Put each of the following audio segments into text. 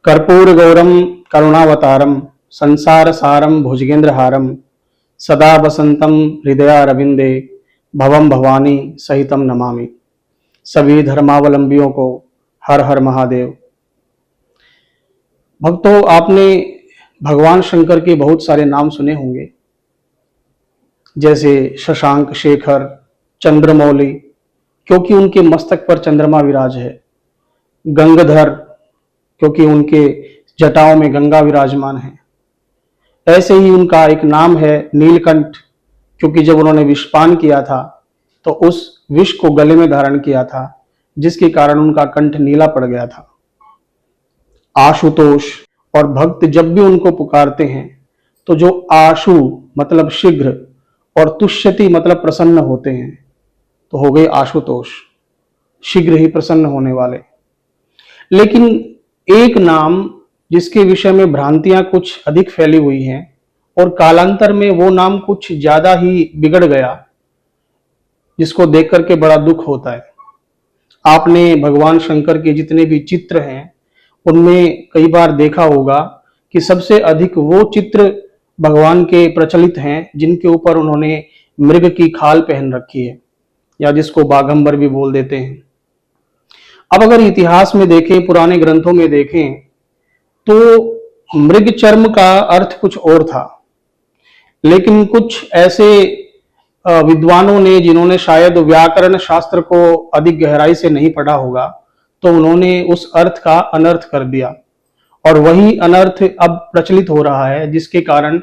कर्पूर गौरम करुणावतारम संसार सारम भुजगेंद्रहारम सदा वसंतम हृदयारविंदे भवम भवानी सहितम नमामि। सभी धर्मावलंबियों को हर हर महादेव। भक्तों, आपने भगवान शंकर के बहुत सारे नाम सुने होंगे, जैसे शशांक शेखर, चंद्रमौली, क्योंकि उनके मस्तक पर चंद्रमा विराज है। गंगाधर, क्योंकि उनके जटाओं में गंगा विराजमान है। ऐसे ही उनका एक नाम है नीलकंठ, क्योंकि जब उन्होंने विषपान किया था तो उस विष को गले में धारण किया था, जिसके कारण उनका कंठ नीला पड़ गया था। आशुतोष, और भक्त जब भी उनको पुकारते हैं तो जो आशु मतलब शीघ्र और तुष्यति मतलब प्रसन्न होते हैं, तो हो गए आशुतोष, शीघ्र ही प्रसन्न होने वाले। लेकिन एक नाम जिसके विषय में भ्रांतियां कुछ अधिक फैली हुई हैं और कालांतर में वो नाम कुछ ज्यादा ही बिगड़ गया, जिसको देख करके बड़ा दुख होता है। आपने भगवान शंकर के जितने भी चित्र हैं उनमें कई बार देखा होगा कि सबसे अधिक वो चित्र भगवान के प्रचलित हैं जिनके ऊपर उन्होंने मृग की खाल पहन रखी है, या जिसको बाघंबर भी बोल देते हैं। अब अगर इतिहास में देखें, पुराने ग्रंथों में देखें, तो मृग चर्म का अर्थ कुछ और था, लेकिन कुछ ऐसे विद्वानों ने जिन्होंने शायद व्याकरण शास्त्र को अधिक गहराई से नहीं पढ़ा होगा, तो उन्होंने उस अर्थ का अनर्थ कर दिया, और वही अनर्थ अब प्रचलित हो रहा है, जिसके कारण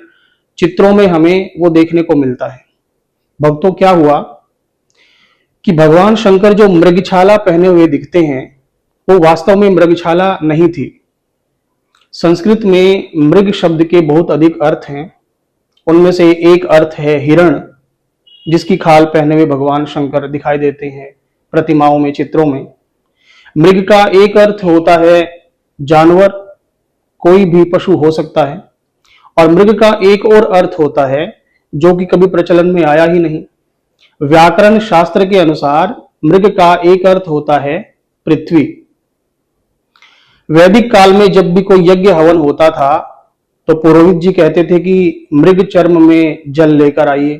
चित्रों में हमें वो देखने को मिलता है। भक्तों, क्या हुआ कि भगवान शंकर जो मृगछाला पहने हुए दिखते हैं, वो वास्तव में मृगछाला नहीं थी। संस्कृत में मृग शब्द के बहुत अधिक अर्थ हैं। उनमें से एक अर्थ है हिरण, जिसकी खाल पहने हुए भगवान शंकर दिखाई देते हैं प्रतिमाओं में, चित्रों में। मृग का एक अर्थ होता है जानवर, कोई भी पशु हो सकता है, और मृग का एक और अर्थ होता है जो कि कभी प्रचलन में आया ही नहीं। व्याकरण शास्त्र के अनुसार मृग का एक अर्थ होता है पृथ्वी। वैदिक काल में जब भी कोई यज्ञ हवन होता था तो पुरोहित जी कहते थे कि मृग चर्म में जल लेकर आइए।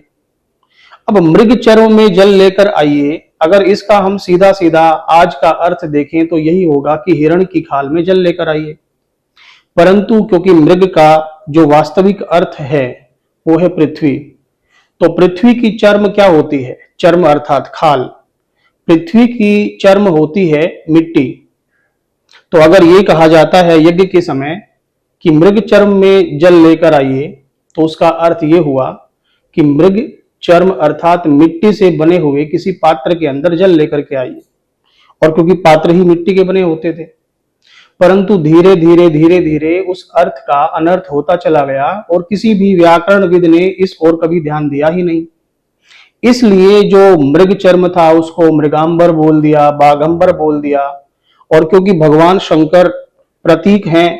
अब मृग चर्म में जल लेकर आइए, अगर इसका हम सीधा सीधा आज का अर्थ देखें तो यही होगा कि हिरण की खाल में जल लेकर आइए। परंतु क्योंकि मृग का जो वास्तविक अर्थ है वो है पृथ्वी, तो पृथ्वी की चर्म क्या होती है? चर्म अर्थात खाल। पृथ्वी की चर्म होती है मिट्टी। तो अगर ये कहा जाता है यज्ञ के समय कि मृग चर्म में जल लेकर आइए, तो उसका अर्थ ये हुआ कि मृग चर्म अर्थात मिट्टी से बने हुए किसी पात्र के अंदर जल लेकर के आइए, और क्योंकि पात्र ही मिट्टी के बने होते थे। परंतु धीरे धीरे धीरे धीरे उस अर्थ का अनर्थ होता चला गया, और किसी भी व्याकरणविद ने इस ओर कभी ध्यान दिया ही नहीं। इसलिए जो मृग चर्म था उसको मृगांबर बोल दिया, बाघंबर बोल दिया। और क्योंकि भगवान शंकर प्रतीक हैं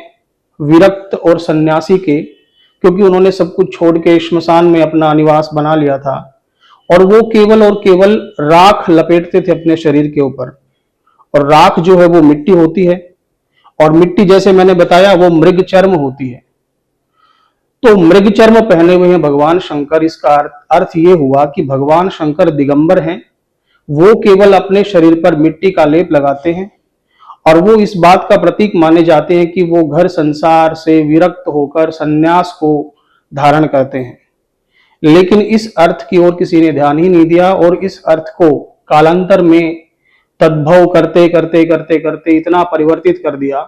विरक्त और सन्यासी के, क्योंकि उन्होंने सब कुछ छोड़ के श्मशान में अपना निवास बना लिया था, और वो केवल और केवल राख लपेटते थे अपने शरीर के ऊपर, और राख जो है वो मिट्टी होती है, और मिट्टी जैसे मैंने बताया वो मृग चर्म होती है। तो मृग चर्म पहने हुए हैं भगवान शंकर। इसका अर्थ ये हुआ कि भगवान शंकर दिगंबर हैं, वो केवल अपने शरीर पर मिट्टी का लेप लगाते हैं, और वो इस बात का प्रतीक माने जाते हैं कि वो घर संसार से विरक्त होकर सन्यास को धारण करते हैं। लेकिन इस अर्थ की ओर किसी ने ध्यान ही नहीं दिया, और इस अर्थ को कालांतर में तद्भव करते करते करते करते इतना परिवर्तित कर दिया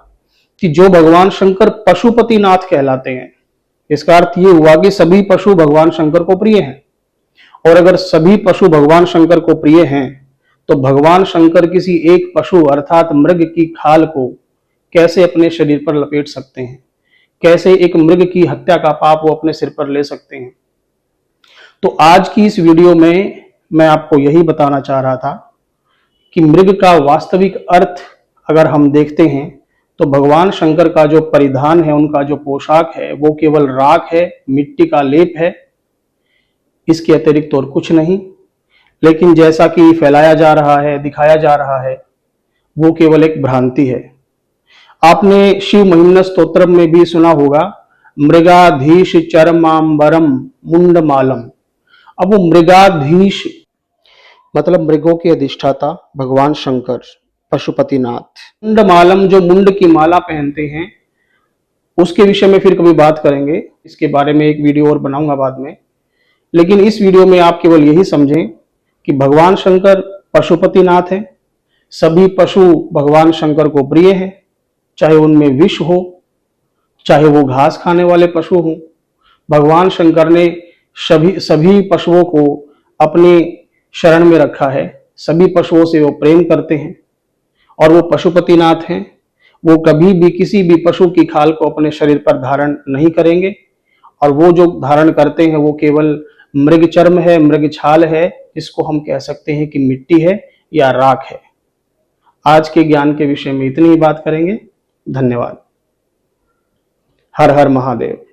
कि जो भगवान शंकर पशुपति नाथ कहलाते हैं। इसका अर्थ ये हुआ कि सभी पशु भगवान शंकर को प्रिय हैं, और अगर सभी पशु भगवान शंकर को प्रिय हैं तो भगवान शंकर किसी एक पशु अर्थात मृग की खाल को कैसे अपने शरीर पर लपेट सकते हैं? कैसे एक मृग की हत्या का पाप वो अपने सिर पर ले सकते हैं? तो आज की इस वीडियो में मैं आपको यही बताना चाह रहा था कि मृग का वास्तविक अर्थ अगर हम देखते हैं तो भगवान शंकर का जो परिधान है, उनका जो पोशाक है, वो केवल राख है, मिट्टी का लेप है, इसके अतिरिक्त और कुछ नहीं। लेकिन जैसा कि फैलाया जा रहा है, दिखाया जा रहा है, वो केवल एक भ्रांति है। आपने शिव महिम्न स्तोत्र में भी सुना होगा, मृगाधीश चरमांबरम मुंडमालम। अब वो मृगाधीश मतलब मृगों के अधिष्ठाता भगवान शंकर पशुपतिनाथ, मुंडमालम जो मुंड की माला पहनते हैं, उसके विषय में फिर कभी बात करेंगे। इसके बारे में एक वीडियो और बनाऊंगा बाद में। लेकिन इस वीडियो में आप केवल यही समझें कि भगवान शंकर पशुपतिनाथ है। सभी पशु भगवान शंकर को प्रिय है, चाहे उनमें विष हो, चाहे वो घास खाने वाले पशु हों। भगवान शंकर ने सभी सभी पशुओं को अपने शरण में रखा है। सभी पशुओं से वो प्रेम करते हैं और वो पशुपतिनाथ हैं। वो कभी भी किसी भी पशु की खाल को अपने शरीर पर धारण नहीं करेंगे, और वो जो धारण करते हैं वो केवल मृग चर्म है, मृग छाल है, इसको हम कह सकते हैं कि मिट्टी है या राख है। आज के ज्ञान के विषय में इतनी ही बात करेंगे। धन्यवाद। हर हर महादेव।